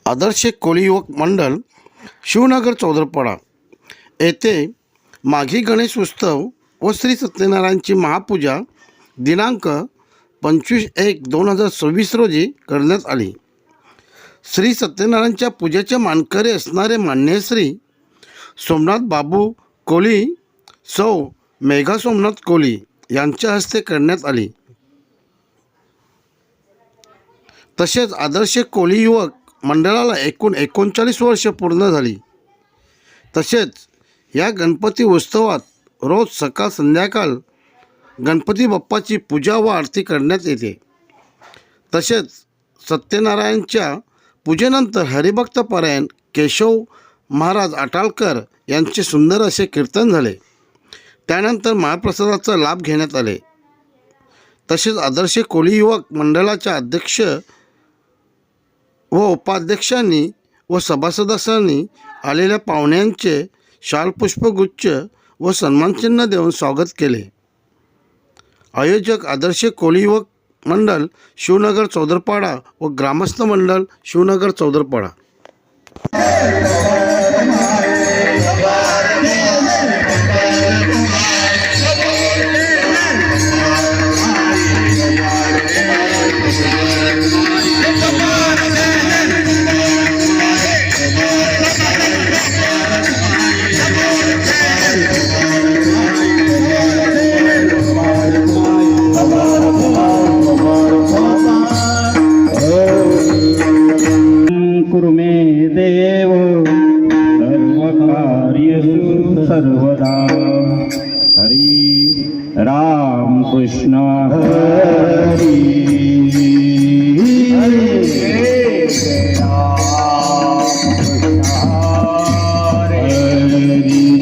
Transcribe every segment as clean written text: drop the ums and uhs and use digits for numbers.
आदर्श कोळी युवक मंडळ शिवनगर चौदरपाडा येथे माघी गणेश उत्सव व श्री सत्यनारायणची महापूजा दिनांक 25/1/2026 रोजी करण्यात आली. श्री सत्यनारायणच्या पूजेचे मानकरी असणारे मान्यश्री सोमनाथ बाबू कोली, सौ मेघा सोमनाथ कोली यांच्या हस्ते करण्यात आली. तसेच आदर्श कोळी युवक मंडळाला एकूण 39 वर्ष पूर्ण झाली. तसेच या गणपती उत्सवात रोज सकाळ संध्याकाळ गणपती बाप्पाची पूजा व आरती करण्यात येते. तसेच सत्यनारायणच्या पूजेनंतर हरिभक्त पारायण केशव महाराज आटाळकर यांचे सुंदर असे कीर्तन झाले. त्यानंतर महाप्रसादाचा लाभ घेण्यात आले. तसेच आदर्श कोळी युवक मंडळाच्या अध्यक्ष व उपाध्यक्षांनी व सभासदांनी आलेल्या पाहुण्यांचे शालपुष्पगुच्छ व सन्मानचिन्ह देऊन स्वागत केले. आयोजक आदर्श कोळी युवक मंडळ शिवनगर चौदरपाडा व ग्रामस्थ मंडळ शिवनगर चौदरपाडा. कुरु मे देव सर्वकार्येषु सर्वदा. हरि राम कृष्ण हरि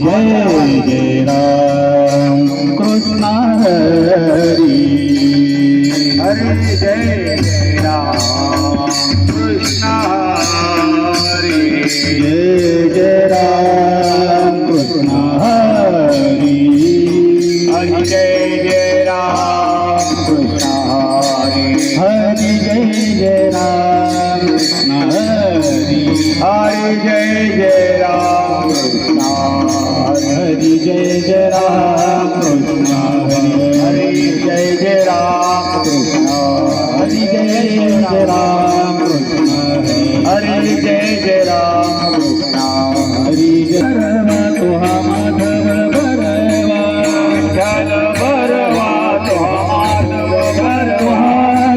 जय जय राम कृष्ण हरि हरि जय जय राम कृष्ण हरि जय जय राम कृष्ण हरि हरि जय जय राम कृष्ण हरि हरि जय जय राम कृष्ण हरि हरि जय जय राम कृष्ण हरि जय जय राम कृष्ण हरि हरि जय जय राम कृष्ण हरि जय जय राम कृष्ण हरि जय जय राम कृष्ण हरि जय तुहा माधव बरवा विठ्ठल बरवा तुहा माधव बरवा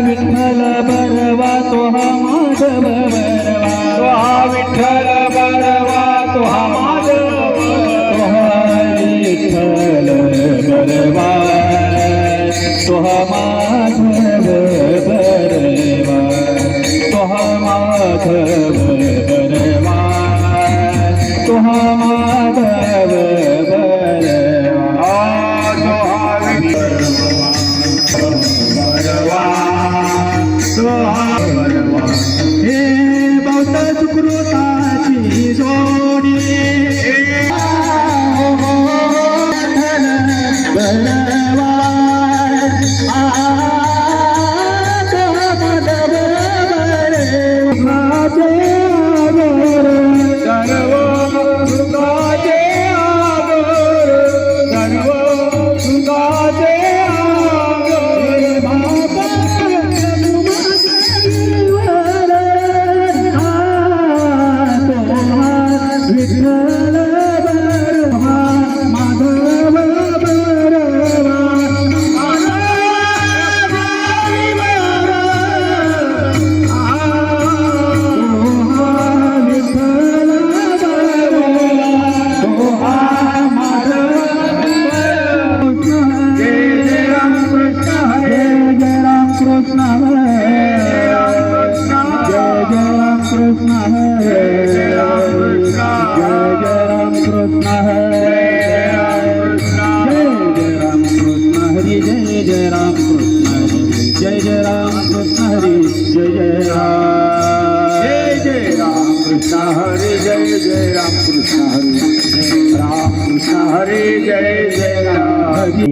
विठ्ठल बरवा तुहा माधव बरवा तुहा विठ्ठल बरवा तुहा माधव तुहा विठ्ठल बरवा तुहा माधव बरवा तुहा माधव बरवा तुहा माधव बरवा बरवा तुहा बरवा. हे बौद्ध सुकृताची जोडी बरवा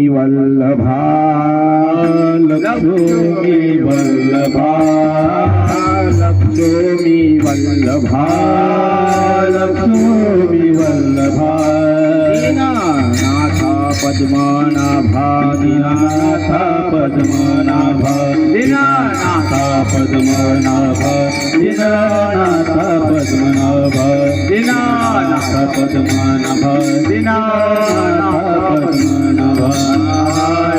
वल्लभा लक्ष्मी वल्लभा लक्ष्मी वल्लभा वल्लभा लक्ष्मी वल्लभा दीनानाथ पद्मनाभा दीनानाथ पद्मनाभा दीनानाथ पद्मनाभा दीनानाथ पद्मनाभा दीनानाथ पद्मनाभा दीनानाथ पद्मनाभा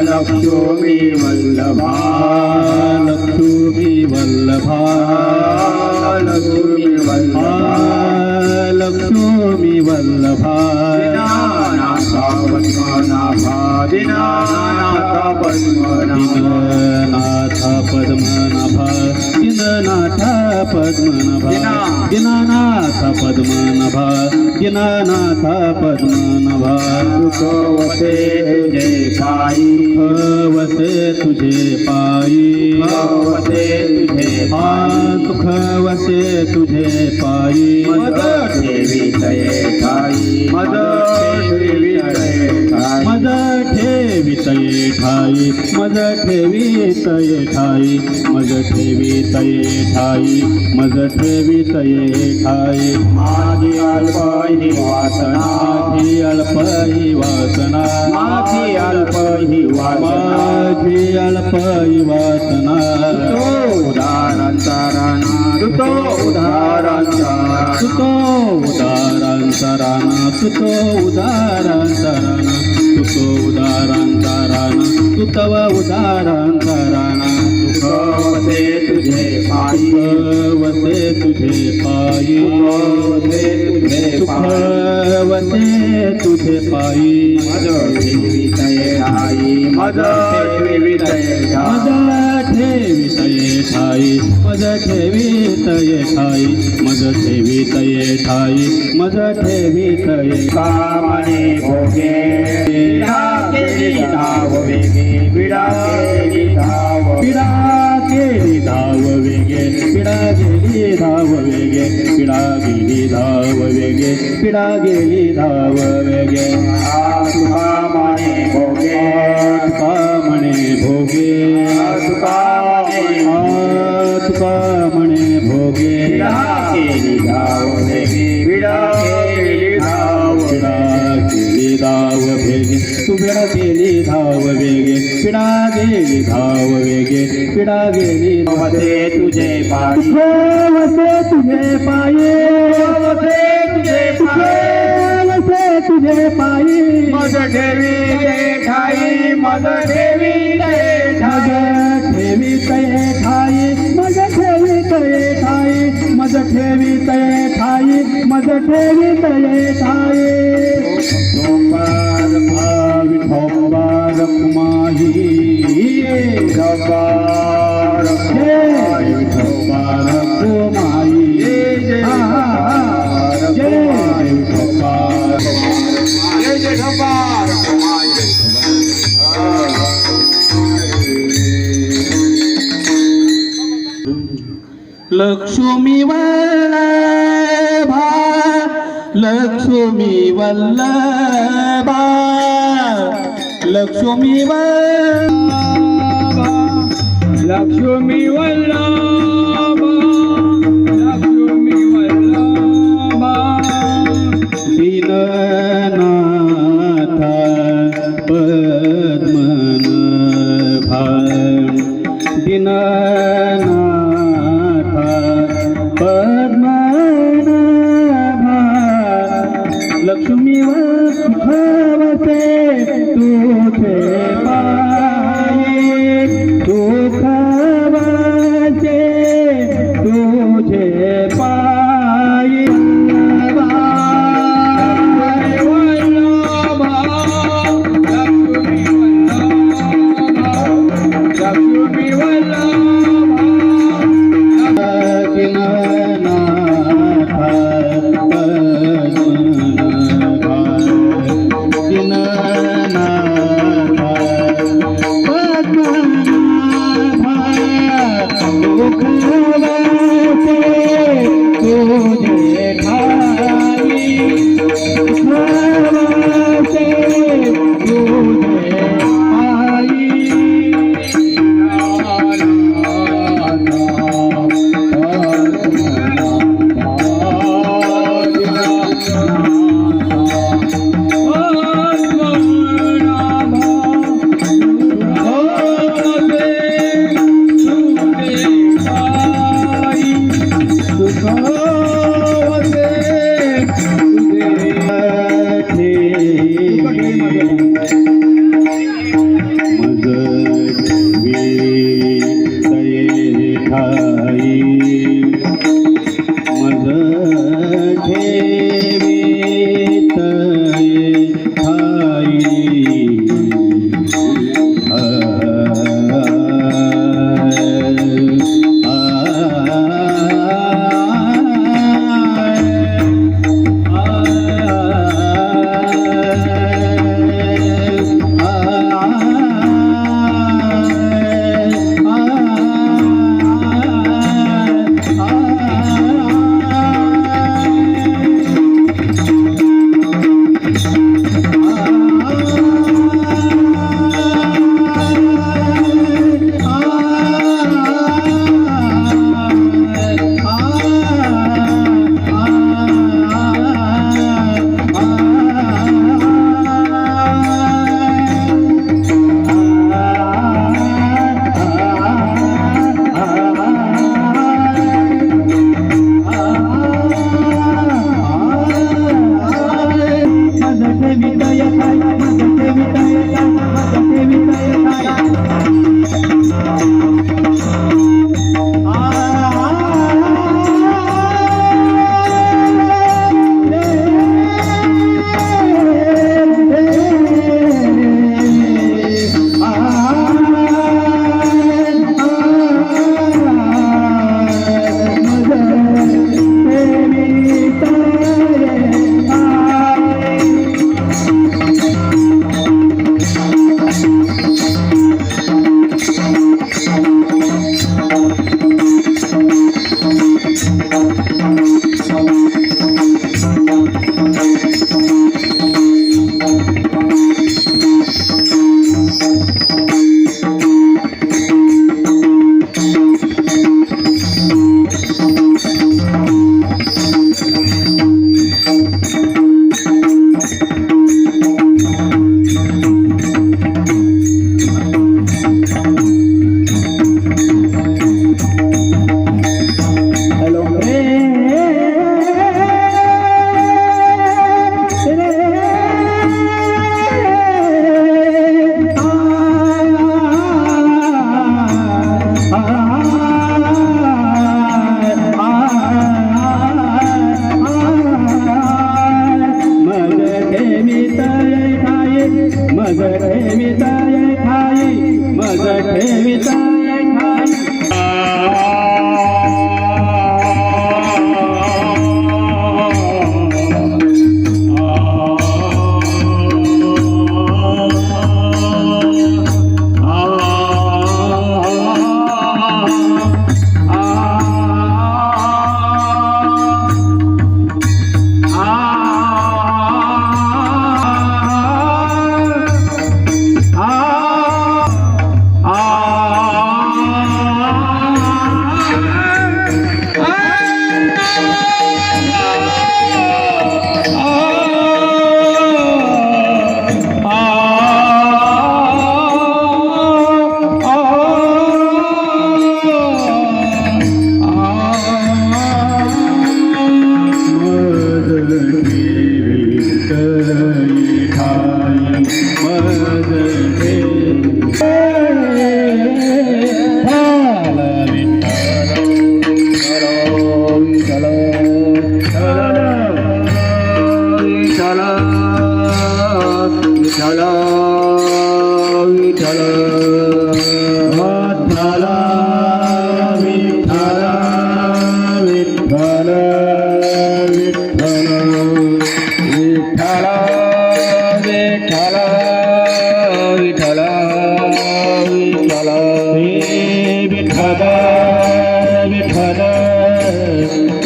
लक्ष्मी वल्लभा लक्ष्मी वल्लभा लक्ष्मी वल्लभा लक्ष्मी वल्लभा दीनानाथ पद्मनाभा दीनानाथ पद्मनाभा दीनानाथ पद्मनाभा दीनानाथ पद्मनाभा दीनानाथ पद्मनाभा सुख वसे तुझे पायी वसे तुझे पायी वसे तुझे सुख वसे तुझे पायी मद ठेवी तये ठाई मद ठेवी तये ठाई मद ठेवी तये ठाई मद ठेवी तये ठाई मद ठेवी तये ठाई मद ठेवी तये ठाई माझी अल्प ही वासना माझी अल्प ही वासना माझी अल्प ही वासना माझी अल्प ही वासना तो उदाहरणा तो उदाहरणा तो उदाहरणा तो उदाहरणा तो उदाहरणा तू तव उदाहरणा सुख वसे तुझे पायी वसे तुझे पायी वसे तुझे सुख वसे तुझे पायी मद ठेवी तये ठाई मद ठेवी तये मद ठेवी तये ठाई मद ठेवी तये ठाई मद ठेवी तये ठाई मद ठेवी तये कामने भोगे विडा केली धाव वेगे विडा केली धाव विडा केली धाव वेगे विडा गेली धाव वेगे विडा गेली धाव वेगे विडा गेली धाव वेगे तुका म्हणे भोगे तुका म्हणे भोगे तुका म्हणे भोगे विडा केली धाव वेगे विडा केली धाव विडा केली धाव वेगे तू विडा गेली धाव वेगे विडा गेली धाव वेगे विडा गेली वसे तुझे पायी वसे तुझे पायी वसे तुझे पायी वसे तुझे पायी मद ठेवी तये ठाई मद ठेवी तये ठाई मद ठेवी तये ठाई मद ठेवी तये ठाई मद ठेवी तये ठाई सोमवार विठोबार कुमाही विठोबार विठोबार कुमाही जय विठोबार जय विठोबार लक्ष्मी वल्लभा लक्ष्मी वल्लभा लक्ष्मी वल्लभा लक्ष्मी वल्लभा लक्ष्मी वल्लभा दीननाथ पद्मनाभा दीननाथ पद्मनाभा लक्ष्मी वसे तुझे पायी सुख वसे तुझे पायी लक्ष्मी वल्लभा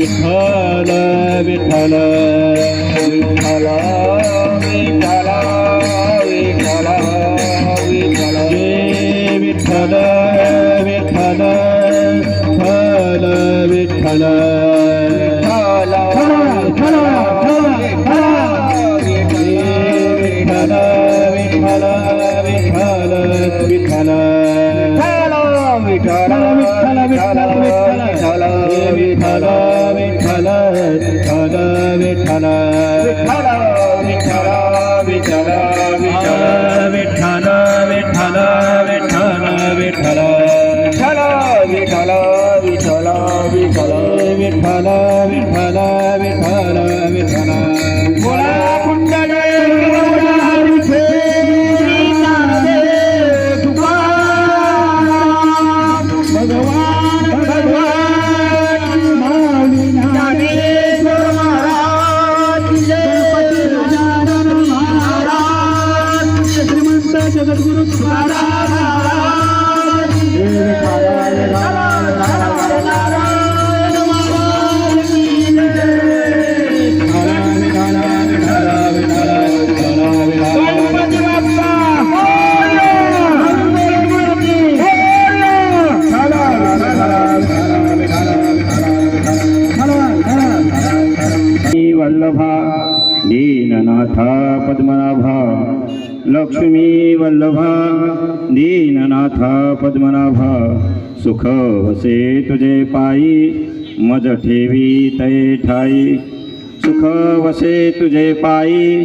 विठ्ठल विठ्ठल विठ्ठल विठ्ठल विठ्ठल विठ्ठल जय विठ्ठल विठ्ठल विठ्ठल विठ्ठल वल्लभा दीननाथा पद्मनाभा लक्ष्मी वल्लभा दीननाथा पद्मनाभा सुख वसे तुझे पायी मज ठेवी तै ठाई सुख वसे तुझे पायी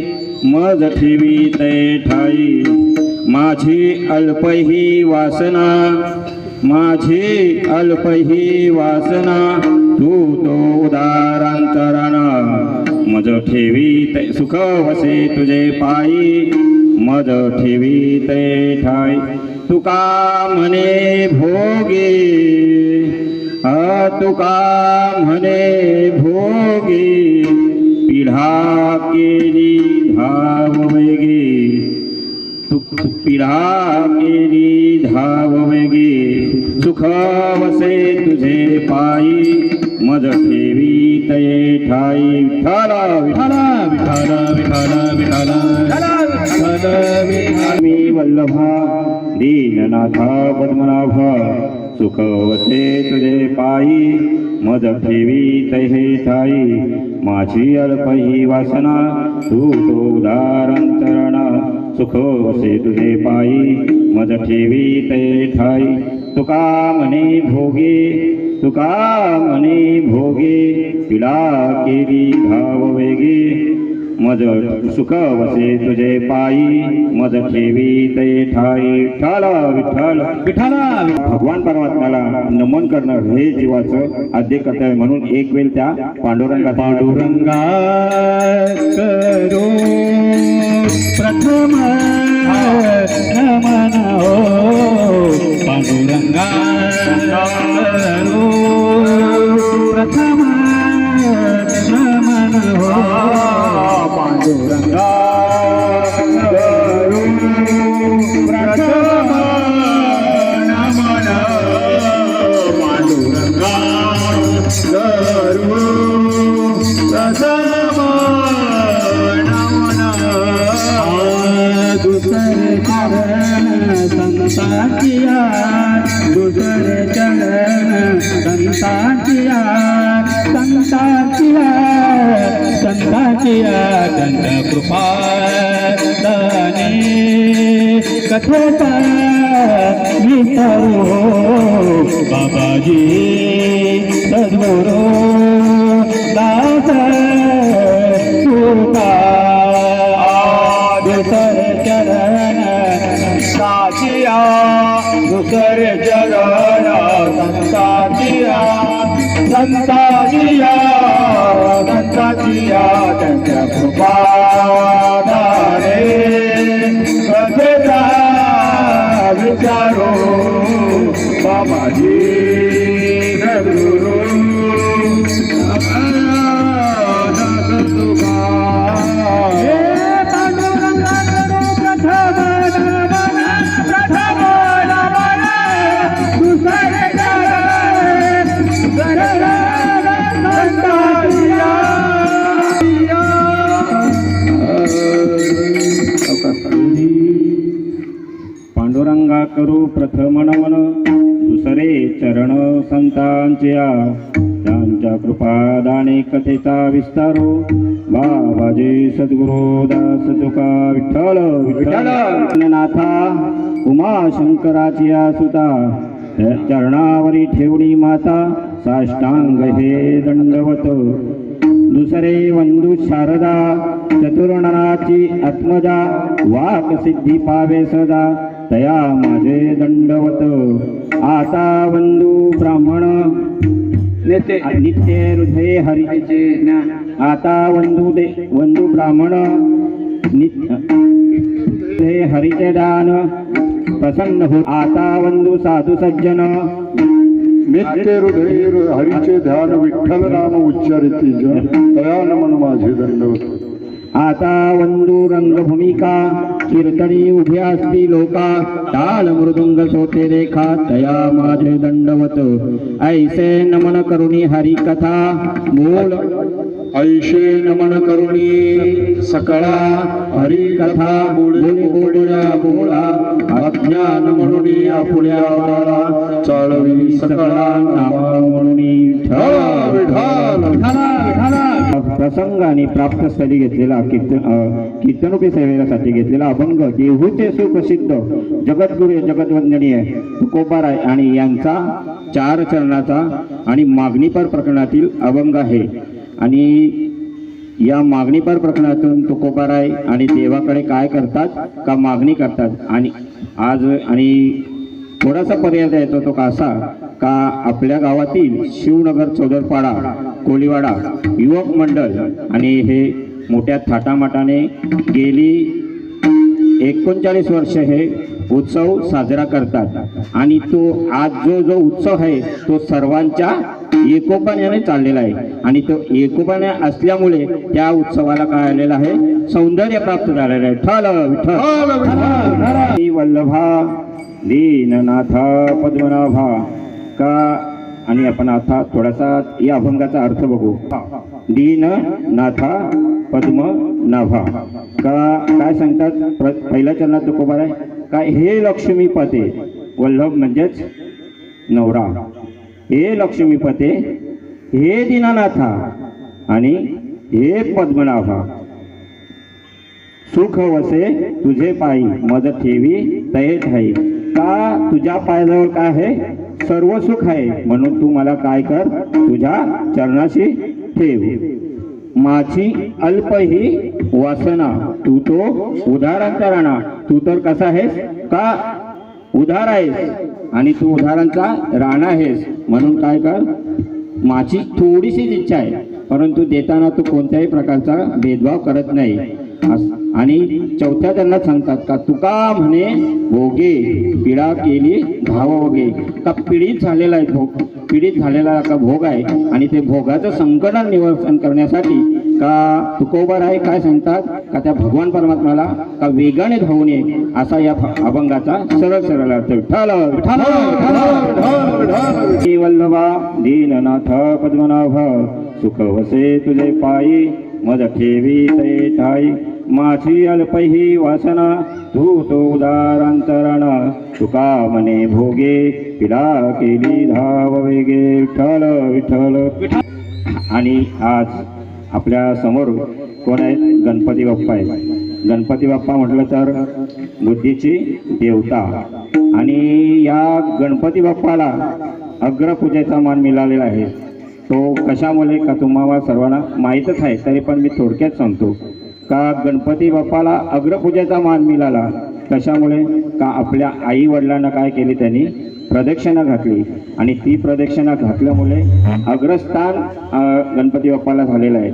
मज ठेवी तै ठाई माझी अल्पही वासना माझी अल्पही वासना तू तो उदारांतराना मज ठेवी ते सुख वसे तुझे पायी मज ठेवी ते ठाई तुका म्हणे भोगे तुका म्हणे भोगे पिढा केली धाव वेगे पिढा केली धाव वेगे सुख वसे तुझे पायी मज ठेवी तये ठाई विठ्ठल विठ्ठल विठ्ठल विठ्ठल विठ्ठल विठ्ठल वल्लभा दीननाथा पद्मनाभा सुख वसे तुझे पायी मज ठेवी तये ठाई माझी अल्पही वासना तू तो उदारंतरणा सुख वसे तुझे पायी मज ठेवी ते ठाई तुका म्हणे भोगे तुका म्हणे भोगे पिढा केली धाव वेगे मज सुख वसे तुझे पायी मज ठेवी ते ठाई विठ्ठल विठ्ठल विठ्ठल भगवान परमात्म्याला नमन करणं हे जीवाचं आद्य कर्तव्य म्हणून एक वेळ त्या पांडुरंगा करो प्रथम नमन हो पांडुरंगा करो प्रथम नमन हो पांडुरंगा करो प्रथम नमन पांडुरंगा करो प्रथम नमन दुसरे चरण संतांचिया दुसरे चरण संतांचिया संतांचिया संतांचिया दंड कृपा दाने कथेचा विचारो बाबाजी सद्गुरू दास सुता दुसरे चरण साचिया दुसरे चरण संतांचिया संतांचिया संतांचिया त्यांच्या कृपा दाने कथेचा विचारो बाबाजी सद्गुरू दुसरे प्रथम नमन दुसरे चरण संतांच्या त्यांच्या कृपादाने कथेचा विस्तारो बाबाजी सद्गुरु दास तुका विठ्ठल विठ्ठल नाथा उमाशंकराची सुता चरणावरी ठेवणी माता साष्टांग हे दंडवत दुसरे वंदू शारदा चतुर्णनाची आत्मजा वाक सिद्धी पावे सदा तया माझे दंडवत आता वंदू ब्राह्मण नित्य हृदय हरीचे ज्ञान आता वंदू ब्राह्मण नित्य हरीचे दान प्रसन्न हो आता वंदू साधू सज्जन नित्य हृदय हरीचे ध्यान विठ्ठल नाम उच्चारिती तया नमन माझे दंडवत आता वंदू रंगभूमिका कीर्तनी उभ्या असती लोका ताल मृदुंग सोते रेखा तया माझे दंडवत ऐसे नमन करुणी हरी कथा मूल ऐशे नमन करुणी सकळा हरी कथा बोलल्या बोला अज्ञान म्हणून आपुल्या बाळा चालवी सकळा नामा म्हणून प्रसंगाने प्राप्त स्थळी घेतलेला कीर्तनोपी सेवेसाठी घेतलेला अभंग देहूचे सुप्रसिद्ध जगद्गुरु जगद्वंदनीय तुकोबाराय आणि यांचा 4 चरणाचा आणि मागणीपर प्रकरणातील अभंग आहे. आणि या मागणीपर प्रकरणातून तुकोबाराय आणि देवाकडे काय करतात का मागणी करतात. आणि थोडासा पर्याय येतो तो असा का आपल्या गावातील शिवनगर चौदरपाडा कोळीवाडा युवक मंडळ आणि हे मोठ्या थाटामाटाने गेली 39 वर्ष हे उत्सव साजरा करतात. आणि तो आज जो उत्सव आहे तो सर्वांच्या एकोपाने चाललेला आहे. आणि तो एकोपाने असल्यामुळे त्या उत्सवाला काय आलेला आहे सौंदर्य प्राप्त झालेलं आहे. विठ्ठल वल्लभा दीननाथा पद्मनाभा का. आणि आपण आता थोडासा या अभंगाचा अर्थ बघू. दीननाथा पद्मनाभा का काय सांगतात पहिल्या चरणात तुकोबाराय का हे लक्ष्मीपते वल्लभ म्हणजेच नवरा हे लक्ष्मीपते हे दीननाथा आणि हे पद्मनाभा सुख वसे तुझे पायी मज ठेवी तये ठाई का. तुझ्या पायाजवळ काय आहे सर्व सुख आहे म्हणून तू मला काय कर तुझ्या चरणाशी ठेव. माझी अल्प ही वासना तू तो उदारांचा राणा. तू तर कसा आहेस का उधार आहेस आणि तू उधारांचा राणा आहेस म्हणून काय कर माझी थोडीशीच इच्छा आहे परंतु देताना तू कोणत्याही प्रकारचा भेदभाव करत नाही. आणि 4थ्या चरणात सांगतात का तुका म्हणे भोगे पीडा केली धाव वगे का पीडित झालेला आहे भोग पीडित झालेला का भोग आहे आणि ते भोगाचं संकटन निवारण करण्यासाठी का तुकोबाराय काय सांगतात का त्या भगवान परमात्म्याला का वेगाने धावून ये असा या अभंगाचा सरळ अर्थ. वल्लभा दीननाथ पद्मनाभ सुख वसे तुझे पायी मज ठेवी ते ठाई. माझी अल्पही वासना तू तो उदारांतरणा तुका मने भोगे पिडा केली धाव वेगे. विठ्ठल. आणि आज आपल्या समोर कोण आहेत गणपती बाप्पा आहेत. गणपती बाप्पा म्हटलं तर बुद्धीची देवता. आणि या गणपती बाप्पाला अग्रपूजेचा मान मिळालेला आहे. तो कशामुळे का तुम्हाला सर्वांना माहीतच आहे तरी पण मी थोडक्यात सांगतो का गणपती बाप्पाला अग्रपूजेचा मान मिळाला कशामुळे का आपल्या आई वडिलांना काय केली त्यांनी प्रदक्षिणा घातली आणि ती प्रदक्षिणा घातल्यामुळे अग्रस्थान गणपती बाप्पाला झालेलं आहे.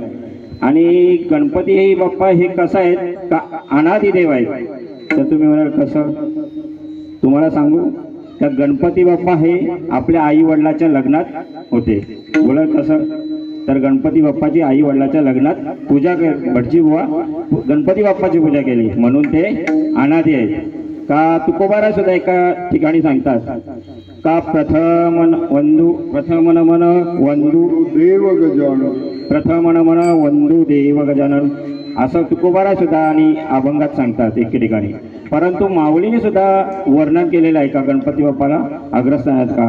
आणि गणपती बाप्पा हे कसं आहेत का अनादी देव आहेत. तर तुम्ही म्हणाल कसं तुम्हाला सांगू का गणपती बाप्पा हे आपल्या आई वडिलाच्या लग्नात होते. बोला कसं तर गणपती बाप्पाची आई वडिलाच्या लग्नात पूजा भटजी बुवा गणपती बाप्पाची पूजा केली म्हणून ते अनादी आहेत. का तुकोबाराय सुद्धा एका ठिकाणी सांगतात का प्रथम नमन वंदू देव गजानन प्रथम नमन वंदू देव गजानन असं तुकोबाराय सुद्धा आणि अभंगात सांगतात एके ठिकाणी. परंतु माऊलीने सुद्धा वर्णन केलेलं आहे का गणपती बाप्पाला अग्रस्थानात का?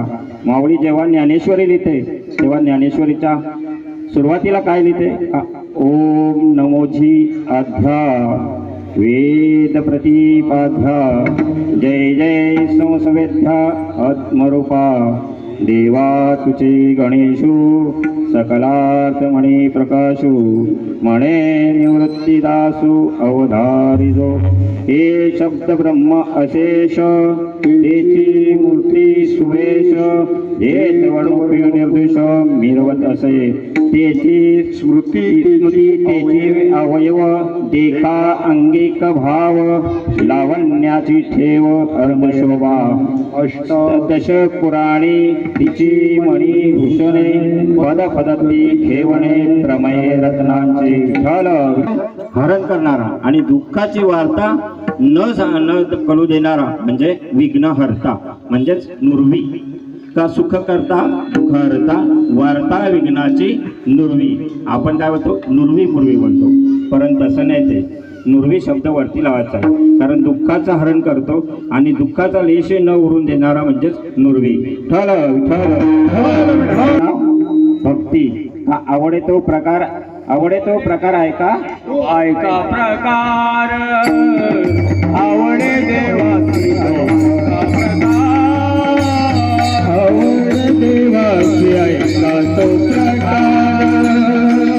माऊली जेव्हा ज्ञानेश्वरी लिहिते तेव्हा ज्ञानेश्वरीच्या सुरुवातीला काय लिहिते? ओम नमोजी आध्या वेद प्रतिपाध्या जय जय संसवेद्या आत्मरूपा देवा तुचे गणेशू सकलार्थ म्हणे प्रकाशू म्हणे निवृत्तीदासू अवधारिजो हे शब्द ब्रह्म अशेष तेची मूर्ती सुवेश जे वणुपी निर्देश मिरवत असे तेची स्मृती तेची अवयव देखा अंगिक भाव लावण्याची ठेव अर्धशोभा दश पुराणी तिची मणी भूषणे पद पदती ठेवणे प्रमय रत्नांचे विठ्ठल हरण करणारा आणि दुःखाची वार्ता न कळू देणारा म्हणजे विघ्नहर्ता म्हणजेच नुर्वी का सुख करता दुःख हरता वार्ता विघ्नाची नुर्वी. आपण काय बोलतो? नुर्वी पूर्वी बोलतो, परंतु तसं नाही. ते नुर्वी शब्द वरती लावायचा आहे कारण दुःखाचं हरण करतो आणि दुःखाचा लेश न उरून देणारा म्हणजेच नुर्वी. ठल भक्ती हा आवडे तो प्रकार ऐका प्रकार आवडे देवाची ऐका तो प्रकार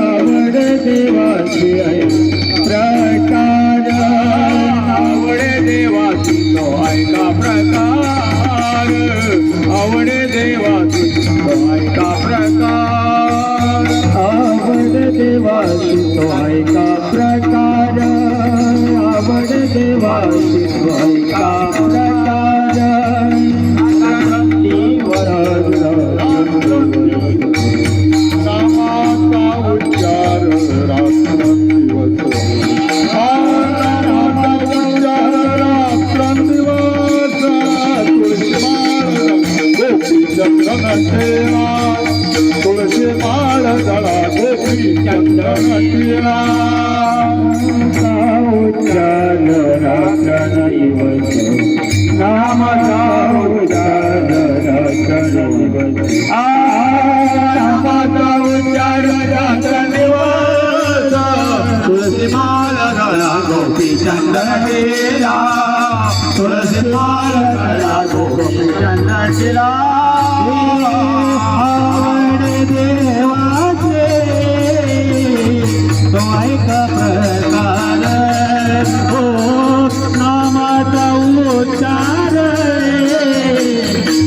आवडे देवाची प्रकार आवडे देवाची तो ऐका प्रकार आवडे देवाची तो ऐका प्रकार आवडे देवाची तो ऐका प्रकार आवडे देवाची तो ऐका प्रकार नामाचा उच्चार रात्रंदिवस तुळशी माळ जळा गोपी चंदन टिळा उच्चार रात्रंदिवस नामाचा उच्चार रात्रंदिवस नामाचा उच्चार रात्रंदिवस तुळसी माळ जळा गोपी चंदन टिळा तुळसी माळ जळा गोपी चंदन टिळा आवडे देवाचे तो ऐका प्रकार हो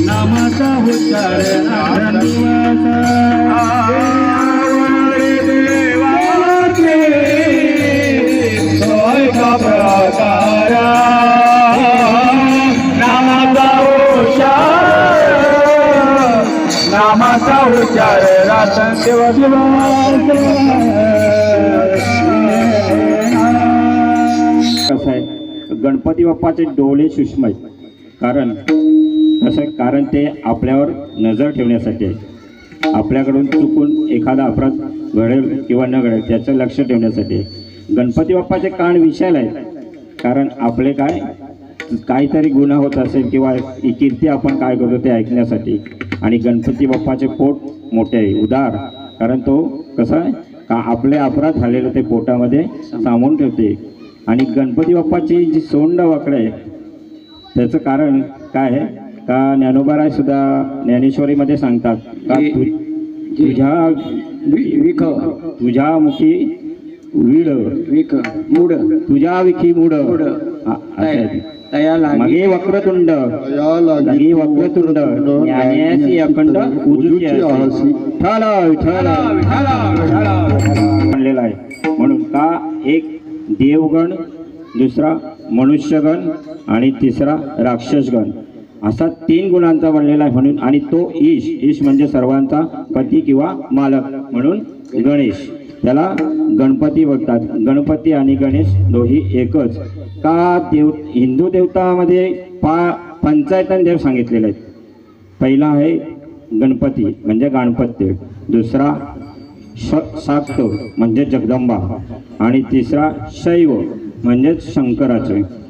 नामाचा उच्चार रात्रंदिवस आवडे देवाचे तो ऐका प्रकार नामाचा उच्चार रात्रंदिवस. कसं आहे गणपती बाप्पाचे डोळे सूक्ष्म आहेत कारण ते आपल्यावर नजर ठेवण्यासाठी आहे. आपल्याकडून चुकून एखादा अपराध घडेल किंवा न घडेल त्याचं लक्ष ठेवण्यासाठी आहे. गणपती बाप्पाचे कान विशाल आहेत कारण आपले काहीतरी गुन्हा होत असेल किंवा कीर्ती आपण काय करतो ते ऐकण्यासाठी. आणि गणपती बाप्पाचे पोट मोठे आहे उदार कारण तो कसा आहे का आपले अपराध झालेले ते पोटामध्ये सामावून ठेवते. आणि गणपती बाप्पाची जी सोंड वाकडं आहे त्याचं कारण काय आहे का ज्ञानोबाराय सुद्धा ज्ञानेश्वरीमध्ये सांगतात का तुझ्या मुखी विड विख मूड तुझ्या विखी मूड मगे वक्रतुंड लगे वक्रतुंड ज्ञानेशी अखंड उजूची आसी म्हणलेला आहे. म्हणून का एक देवगण दुसरा मनुष्यगण आणि तिसरा राक्षसगण असा 3 गुणांचा बनलेला आहे म्हणून. आणि तो ईश म्हणजे सर्वांचा पती किंवा मालक म्हणून गणेश त्याला गणपती बोलतात. गणपती आणि गणेश दोही एकच का हिंदू देवतामध्ये 55 देव सांगितलेले आहेत. पहिला आहे गणपती म्हणजे गणपत्य, दुसरा शाक्त म्हणजे जगदंबा आणि तिसरा शैव म्हणजेच शंकराचे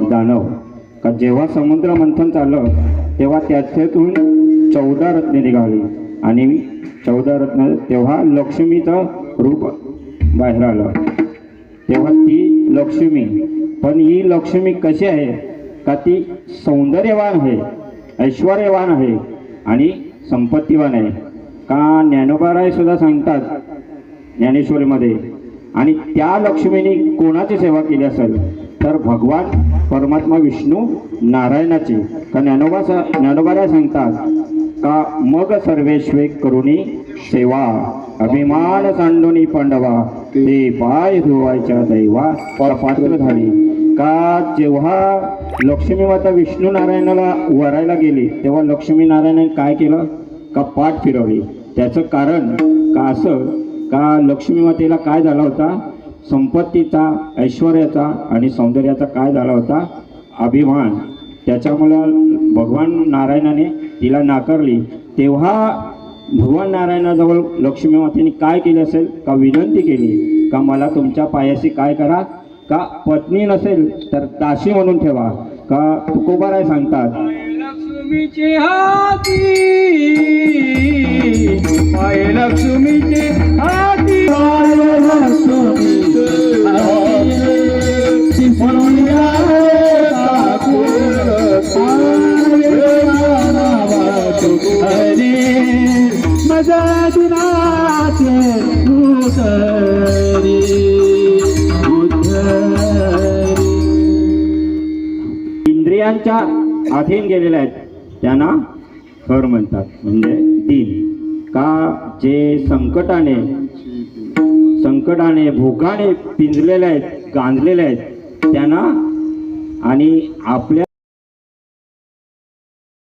दानव का जेव्हा समुद्र मंथन चाललं तेव्हा त्याच्यातून 14 रत्ने निघाली आणि 14 रत्न तेव्हा लक्ष्मीचं रूप बाहेर आलं. तेव्हा ती लक्ष्मी, पण ही लक्ष्मी कशी आहे का ती सौंदर्यवान आहे, ऐश्वर्यवान आहे आणि संपत्तीवान आहे. का ज्ञानोबाराय सुद्धा सांगतात ज्ञानेश्वरीमध्ये. आणि त्या लक्ष्मीने कोणाची सेवा केली असेल तर भगवान परमात्मा विष्णू नारायणाची. का ज्ञानोबाराय सांगतात का मग सर्वेश्वे करुणी सेवा, अभिमान सांडोनी पांडवा, ते पाय धुवायच्या दैवा पात्र झाली. का जेव्हा लक्ष्मी माता विष्णू नारायणाला वरायला गेली तेव्हा लक्ष्मी नारायणाने काय केलं का पाठ फिरवली. त्याचं कारण का असं का लक्ष्मी मातेला काय झाला होता, संपत्तीचा, ऐश्वर्याचा आणि सौंदर्याचा काय झाला होता, अभिमान. त्याच्यामुळं भगवान नारायणाने तिला नाकारली. तेव्हा भगवान नारायणाजवळ लक्ष्मी मातेने काय केले असेल का विनंती केली का मला तुमच्या पायाशी काय करा का पत्नी नसेल तर दासी म्हणून ठेवा. का तुकोबाराय सांगतात लक्ष्मीचे हाती, पाय लक्ष्मीचे हाती, माझ्या दिनाचे इंद्रियांच्या अधीन गेलेल्या आहेत त्यांना खर म्हणतात, म्हणजे दीन. का जे संकटाने भोगाने पिंजलेले आहेत, गांजलेले आहेत त्यांना, आणि आपल्या